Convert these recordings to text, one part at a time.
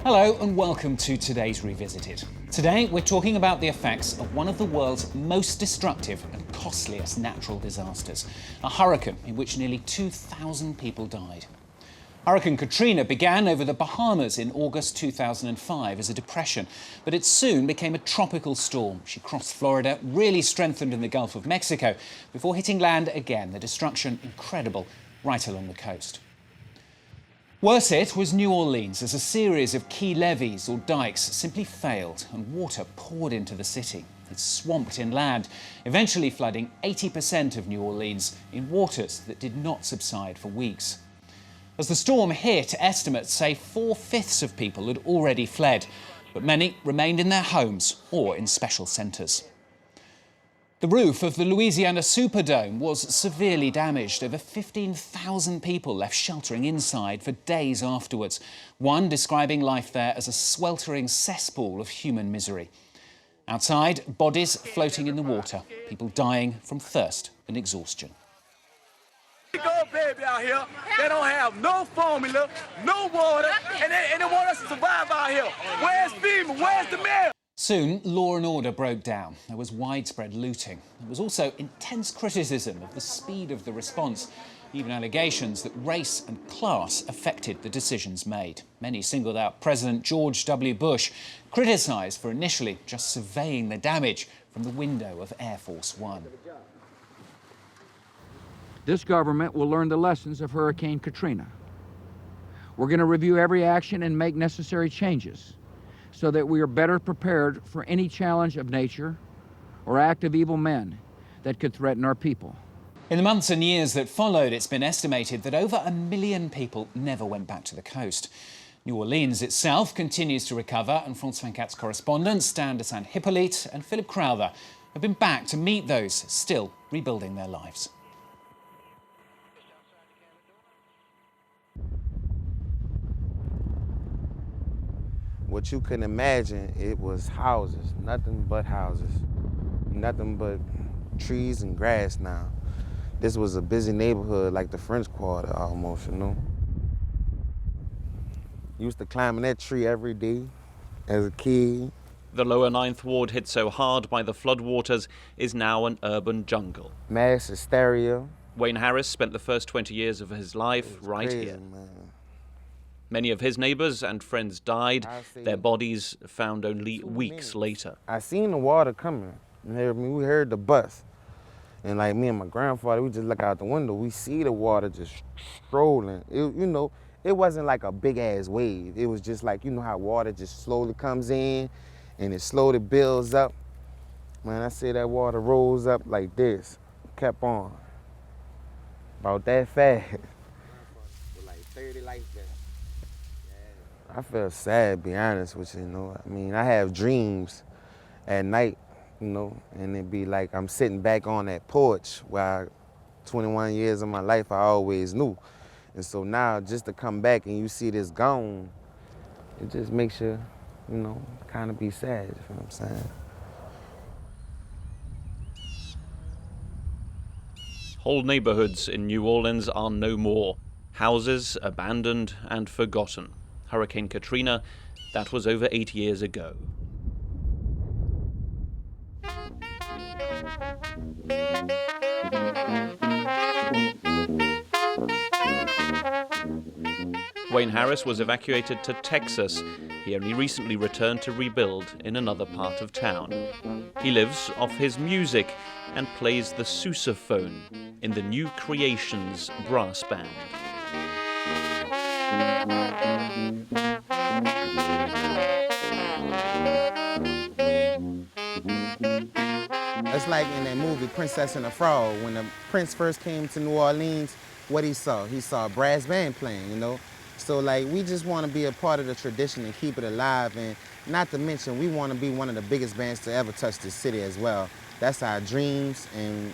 Hello and welcome to today's Revisited. Today we're talking about the effects of one of the world's most destructive and costliest natural disasters, a hurricane in which nearly 2,000 people died. Hurricane Katrina began over the Bahamas in August 2005 as a depression, but it soon became a tropical storm. She crossed Florida, really strengthened in the Gulf of Mexico, before hitting land again, the destruction incredible right along the coast. Worse hit was New Orleans, as a series of key levees or dikes simply failed and water poured into the city. It swamped inland, eventually flooding 80% of New Orleans in waters that did not subside for weeks. As the storm hit, estimates say 4/5 of people had already fled, but many remained in their homes or in special centres. The roof of the Louisiana Superdome was severely damaged. Over 15,000 people left sheltering inside for days afterwards, one describing life there as a sweltering cesspool of human misery. Outside, bodies floating in the water, people dying from thirst and exhaustion. Go baby out here. They don't have no formula, no water, and they want us to survive out here. Where's FEMA? Where's the mayor? Soon, law and order broke down. There was widespread looting. There was also intense criticism of the speed of the response, even allegations that race and class affected the decisions made. Many singled out President George W. Bush, criticised for initially just surveying the damage from the window of Air Force One. This government will learn the lessons of Hurricane Katrina. We're going to review every action and make necessary changes so that we are better prepared for any challenge of nature or act of evil men that could threaten our people. In the months and years that followed, it's been estimated that over 1 million people never went back to the coast. New Orleans itself continues to recover, and France 24's correspondents Dan de Saint-Hippolyte and Philip Crowther have been back to meet those still rebuilding their lives. What you can imagine, it was houses, nothing but houses, nothing but trees and grass now. This was a busy neighborhood, like the French Quarter almost, you know. Used to climb in that tree every day as a kid. The lower 9th Ward hit so hard by the floodwaters is now an urban jungle. Mass hysteria. Wayne Harris spent the first 20 years of his life right crazy, here. Man. Many of his neighbours and friends died, their bodies found only weeks later. I seen the water coming. We heard the bus. And like me and my grandfather, we just look out the window, we see the water just strolling. It wasn't like a big ass wave. It was just like, you know how water just slowly comes in and it slowly builds up. Man, I say that water rose up like this, kept on. About that fast. Like 30 like that. I feel sad, to be honest with you, you know. I mean, I have dreams at night, you know, and it'd be like I'm sitting back on that porch where 21 years of my life I always knew. And so now just to come back and you see this gone, it just makes you, you know, kind of be sad, you know what I'm saying? Whole neighbourhoods in New Orleans are no more. Houses abandoned and forgotten. Hurricane Katrina, that was over 8 years ago. Wayne Harris was evacuated to Texas. He only recently returned to rebuild in another part of town. He lives off his music and plays the sousaphone in the New Creations brass band. It's like in that movie, Princess and the Frog. When the prince first came to New Orleans, what he saw a brass band playing, you know? So like, we just want to be a part of the tradition and keep it alive, and not to mention, we want to be one of the biggest bands to ever touch this city as well. That's our dreams, and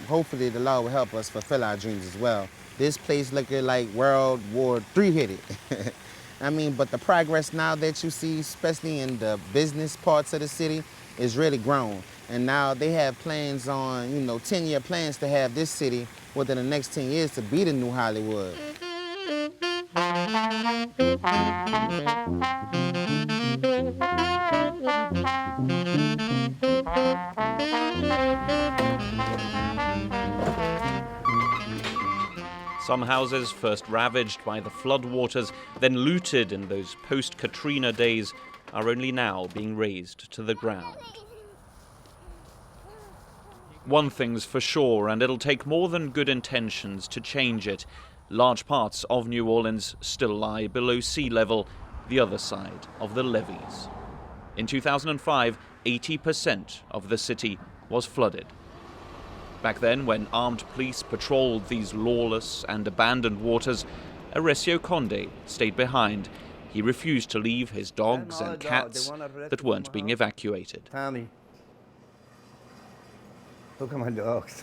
hopefully the Lord will help us fulfill our dreams as well. This place looking like World War III hit it. I mean, but the progress now that you see, especially in the business parts of the city, is really grown. And now they have plans on, 10-year plans to have this city within the next 10 years to be the new Hollywood. Some houses, first ravaged by the floodwaters, then looted in those post-Katrina days, are only now being razed to the ground. One thing's for sure, and it'll take more than good intentions to change it. Large parts of New Orleans still lie below sea level, the other side of the levees. In 2005, 80% of the city was flooded. Back then, when armed police patrolled these lawless and abandoned waters, Horacio Conde stayed behind. He refused to leave his dogs and cats that weren't being evacuated. Tommy, look at my dogs.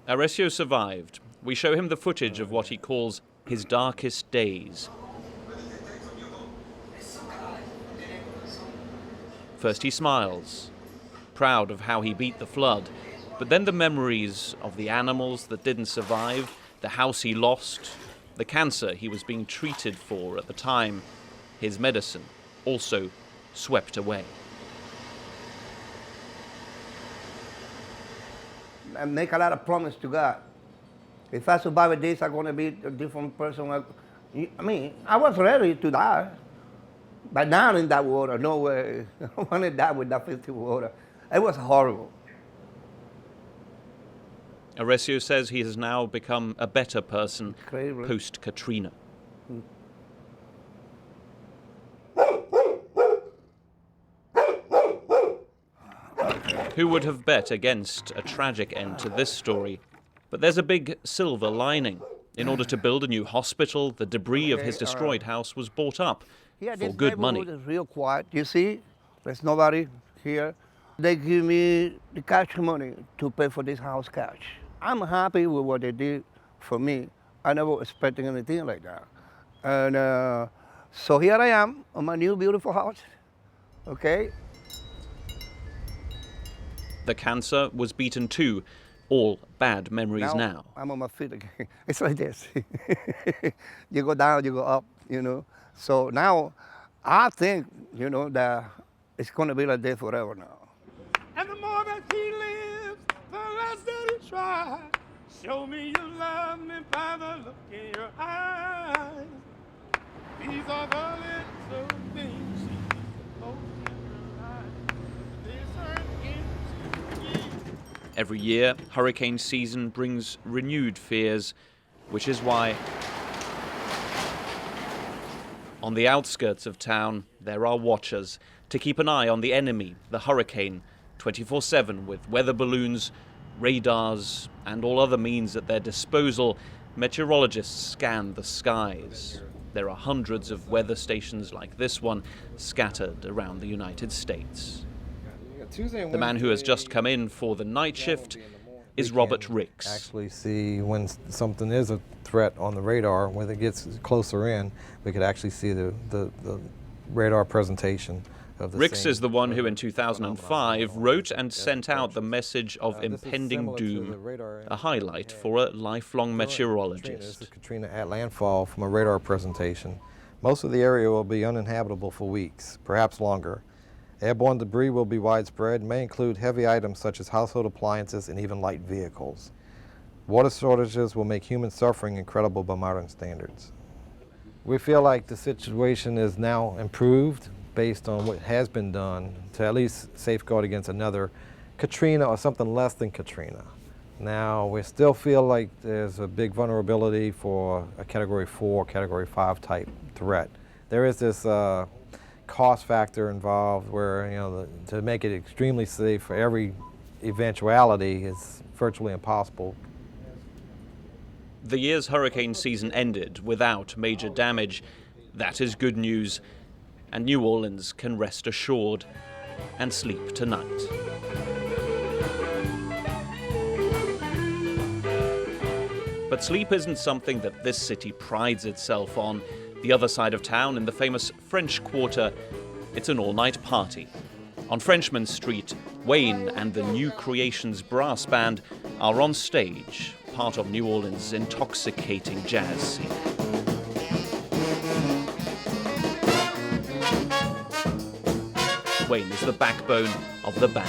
Horacio survived. We show him the footage of what he calls his darkest days. First he smiles, proud of how he beat the flood. But then the memories of the animals that didn't survive, the house he lost, the cancer he was being treated for at the time, his medicine, also swept away. I make a lot of promise to God. If I survive this, I'm going to be a different person. I mean, I was ready to die. But now in that water, no way. I want to die with that filthy water. It was horrible. Horacio says he has now become a better person post-Katrina. Who would have bet against a tragic end to this story? But there's a big silver lining. In order to build a new hospital, the debris of his destroyed house was bought up for good money. It's real quiet. You see, there's nobody here. They give me the cash money to pay for this house cash. I'm happy with what they did for me. I never expected anything like that. And so here I am on my new beautiful house, okay? The cancer was beaten too. All bad memories now. I'm on my feet again. It's like this. You go down, you go up, you know. So now I think, you know, that it's going to be like this forever now. And the more that he lives, the less that he tries. Show me you love me by the look in your eyes. These are the little things she's supposed to realize. This hurt into me. Every year, hurricane season brings renewed fears, which is why on the outskirts of town there are watchers to keep an eye on the enemy, the hurricane, 24/7 with weather balloons, radars, and all other means at their disposal. Meteorologists scan the skies. There are hundreds of weather stations like this one scattered around the United States. The man who has just come in for the night shift is Robert Ricks. Actually see when something is a threat on the radar, when it gets closer in, we could actually see the radar presentation of the Ricks same is the one who in 2005 wrote and sent out the message of impending doom, a highlight for a lifelong meteorologist. This is Katrina at landfall from a radar presentation. Most of the area will be uninhabitable for weeks, perhaps longer. Airborne debris will be widespread, may include heavy items such as household appliances and even light vehicles. Water shortages will make human suffering incredible by modern standards. We feel like the situation is now improved based on what has been done to at least safeguard against another Katrina or something less than Katrina. Now, we still feel like there's a big vulnerability for a Category 4, Category 5 type threat. There is this cost factor involved where, you know, to make it extremely safe for every eventuality is virtually impossible. The year's hurricane season ended without major damage. That is good news, and New Orleans can rest assured and sleep tonight. But sleep isn't something that this city prides itself on. The other side of town, in the famous French Quarter, it's an all-night party. On Frenchman Street, Wayne and the New Creations Brass Band are on stage, part of New Orleans' intoxicating jazz scene. Twain is the backbone of the band.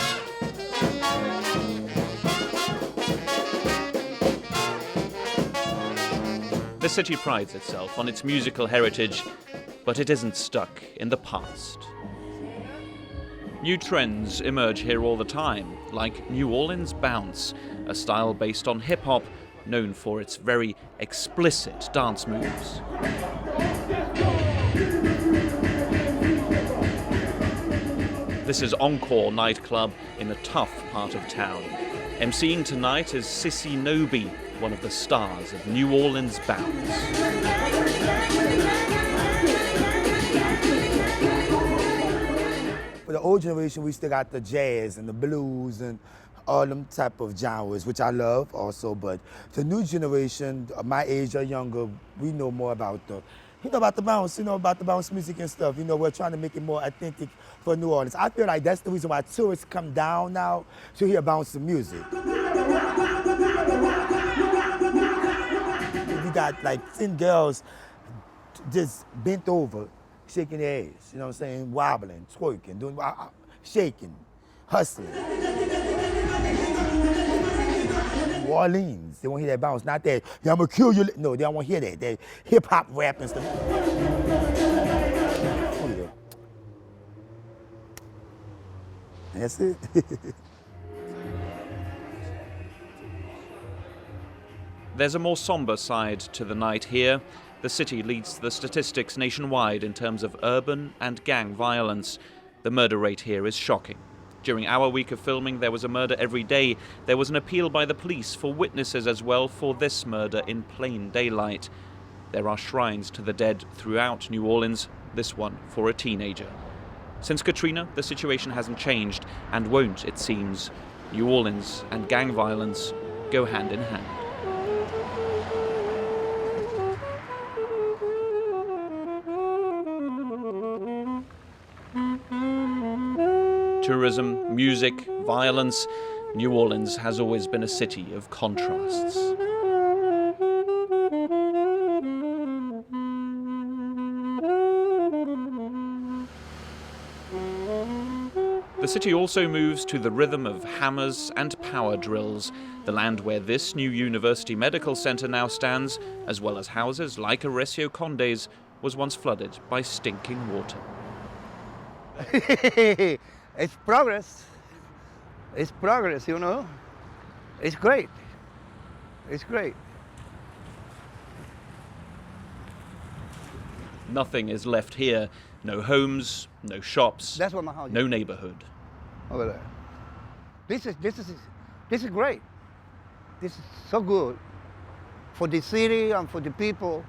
The city prides itself on its musical heritage, but it isn't stuck in the past. New trends emerge here all the time, like New Orleans bounce, a style based on hip-hop, known for its very explicit dance moves. This is Encore nightclub in a tough part of town. emceeing tonight is Sissy Nobi, one of the stars of New Orleans bounce. For the old generation, we still got the jazz and the blues and all them type of genres, which I love also, but the new generation, my age or younger, we know more about the about the bounce, about the bounce music and stuff. We're trying to make it more authentic for New Orleans. I feel like that's the reason why tourists come down now to hear bounce music. You got like 10 girls just bent over, shaking their ass, wobbling, twerking, doing, shaking, hustling. New Orleans, they want to hear that bounce, not that, I'm gonna kill you. No, they don't want to hear that. That hip hop rap and stuff. Oh, yeah. That's it. There's a more somber side to the night here. The city leads the statistics nationwide in terms of urban and gang violence. The murder rate here is shocking. During our week of filming, there was a murder every day. There was an appeal by the police for witnesses as well for this murder in plain daylight. There are shrines to the dead throughout New Orleans, this one for a teenager. Since Katrina, the situation hasn't changed, and won't, it seems. New Orleans and gang violence go hand in hand. Tourism, music, violence. New Orleans has always been a city of contrasts. The city also moves to the rhythm of hammers and power drills, the land where this new university medical center now stands, as well as houses like Horacio Conde's, was once flooded by stinking water. It's progress. It's progress, It's great. It's great. Nothing is left here. No homes, no shops, That's what my house no is. neighborhood. Over there. This is great. This is so good for the city and for the people.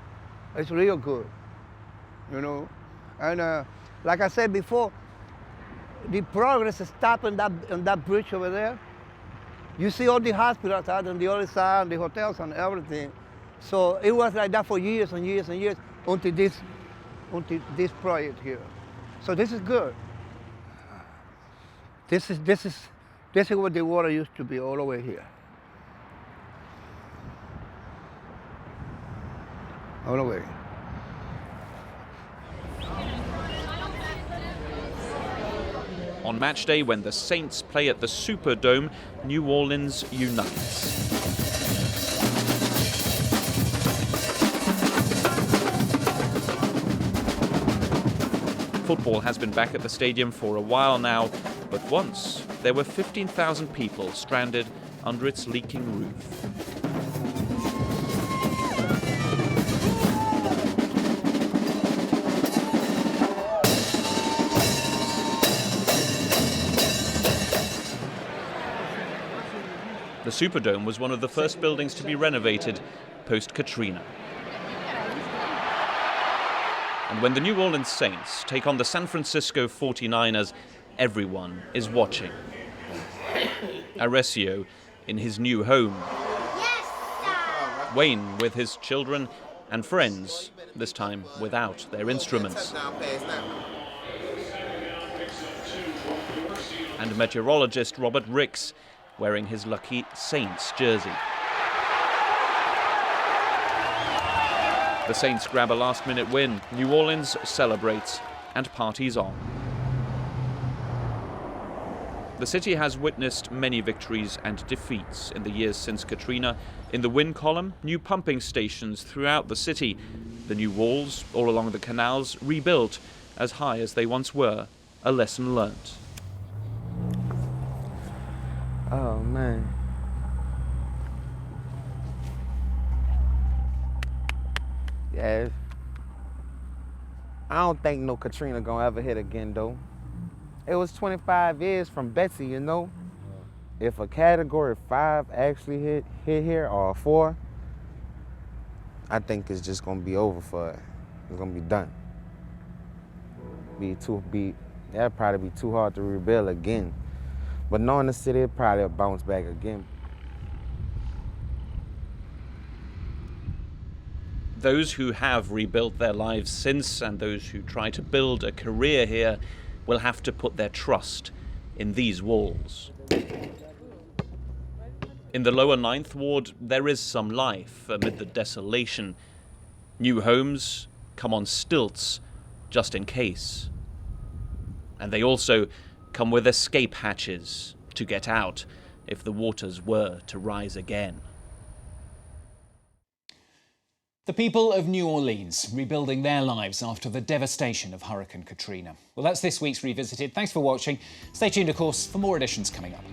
It's real good, And like I said before, the progress is stopping on that bridge over there. You see all the hospitals out on the other side, the hotels and everything. So it was like that for years and years and years until this project here. So this is good. This is where the water used to be, all over here. All the way. On match day, when the Saints play at the Superdome, New Orleans unites. Football has been back at the stadium for a while now, but once there were 15,000 people stranded under its leaking roof. The Superdome was one of the first buildings to be renovated post-Katrina. And when the New Orleans Saints take on the San Francisco 49ers, everyone is watching. Horacio in his new home. Wayne with his children and friends, this time without their instruments. And meteorologist Robert Ricks, wearing his lucky Saints jersey. The Saints grab a last-minute win. New Orleans celebrates and parties on. The city has witnessed many victories and defeats in the years since Katrina. In the wind column, new pumping stations throughout the city. The new walls all along the canals rebuilt as high as they once were. A lesson learnt. Oh, man. Yeah. I don't think no Katrina gonna ever hit again, though. It was 25 years from Betsy, you know? If a category 5 actually hit here, or a 4, I think it's just gonna be over for it. It's gonna be done. That'd probably be too hard to rebuild again. But knowing the city, it'd probably bounce back again. Those who have rebuilt their lives since and those who try to build a career here will have to put their trust in these walls. In the lower 9th Ward, there is some life amid the desolation. New homes come on stilts, just in case. And they also come with escape hatches to get out if the waters were to rise again. The people of New Orleans rebuilding their lives after the devastation of Hurricane Katrina. Well, that's this week's Revisited. Thanks for watching. Stay tuned, of course, for more editions coming up.